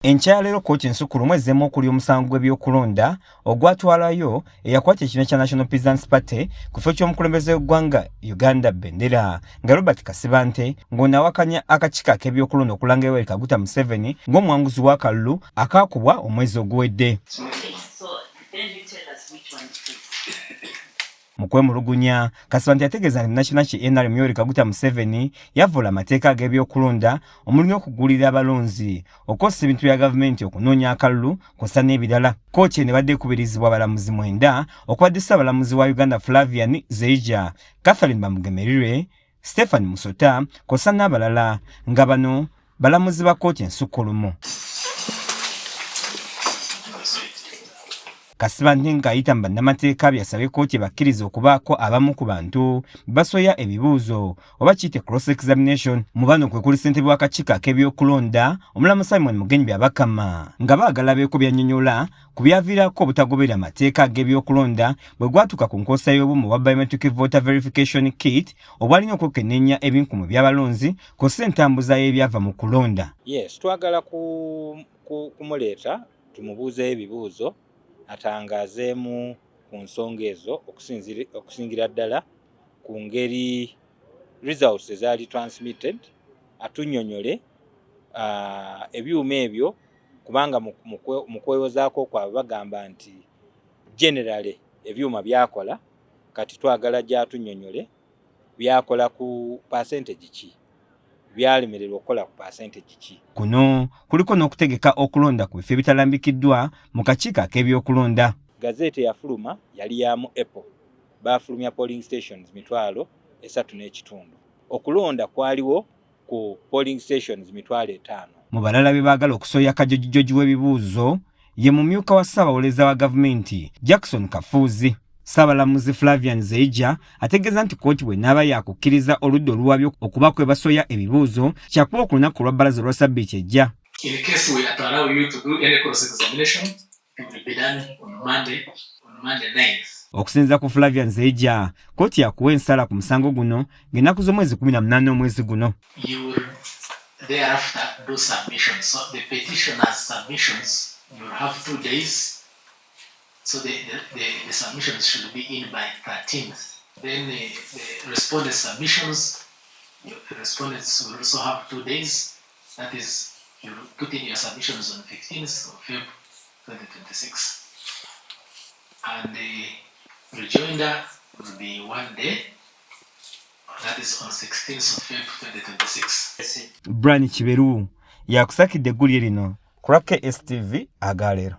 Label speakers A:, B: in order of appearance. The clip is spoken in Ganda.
A: Enkyalero kkooti ensukulumu ezzeemu okulya omusango gw'ebyokulonda ogwatwalayo eyakwata ekibiina kya National Peasants Party ku kifo ky'omukulembeze w'eggwanga Uganda Bendera nga Robert Kasibante ng'ono awakanya akakiiko ak'ebyokulonda okulanga Yoweri Kaguta Museveni ng'omuwanguzi w'akalulu akaakubwa omwezi oguwedde. Mu kwemulugunya, Kasibante yategeeza nti National NRM Yoweri Kaguta Museveni yavvoola amateeka ag'ebyokulonda omuli okugulira abalonzi, okukozesa ebintu bya gavumenti okunoonya akalulu kw'ossa n'ebirala. Kkooti eno ebadde ekubirizibwa abalamuzi 9 okubadde Ssaabalamuzi wa Uganda Flavian Zeija, Catherine Bamugemereire, Stephen Musota kw'ossa n'abalala nga bano balamuzi ba kkooti ensukulumu. Kasibante ng'ayita mu bannamateeka byasabye kkooti bakkirize okubaako abamu ku bantu basoya ebibuuzo oba kiyite cross examination. Mu bano kwe kuli ssentebe w'akakiiko ak'ebyokulonda omulamu Simon Mugenyi Byabakama nga baagala beeko byannyonnyola ku byaviirako obutagoberera amateeka ag'ebyokulonda bwe gwatuuka ku nkozesa y'obumu obwa biometric voter verification kit obwalina okwekenneenya ebinkumu by'abalonzi kw'ossa entambuza y'ebyava mu kulonda.
B: Yes, twagala kumuleeta tumubuuzeyo ebibuuzo atangazeemu ku nsonga ezo okusingira ddala ku ngeri results ezaali transmitted, atunnyonnyole ebyuma ebyo kubanga mu kwewozaako kwabwe bagamba nti generally ebyuma byakola, kati twagala gy'atunnyonnyole byakola ku percentage ki, byalemererwa okukola ku percentage ki.
A: Kuno kuliko n'okutegeka okulonda ku bifo ebitalambikiddwa mu kakiiko ak'ebyokulonda.
B: Gazeti yafuluma yali yamu Apple, baafulumya polling stations 3.5. Okulonda kwaliwo ku polling stations 5,000.
A: Mu balala be baagala okusoya kajojijoji w'ebibuuzo ye mumyuka wa Ssaabawoleza wa gavumenti Jackson Kafuuzi. Ssaabalamuzi Flavian Zeija ategeeza nti kkooti bw'enaaba yakukkiriza oludda oluwabyo okuba kwe basoya ebibuuzo kyakuba ku lunaku lwa bbalaza olwa Ssabbiiti ejja. Okusinziira ku Flavian Zeija, kkooti yakuwa ensala ku musango guno ng'ennaku z'omwezi 18 omwezi guno.
C: So the submissions should be in by 13th. Then the respondent submissions, the respondents will also have 2 days. That is, you put in your submissions on 15th of February 2026. And the rejoinder will be 1 day. That is on 16th of February 2026.
A: Brian Kiberu yakusakidde eggulire lino ku STV Agalero.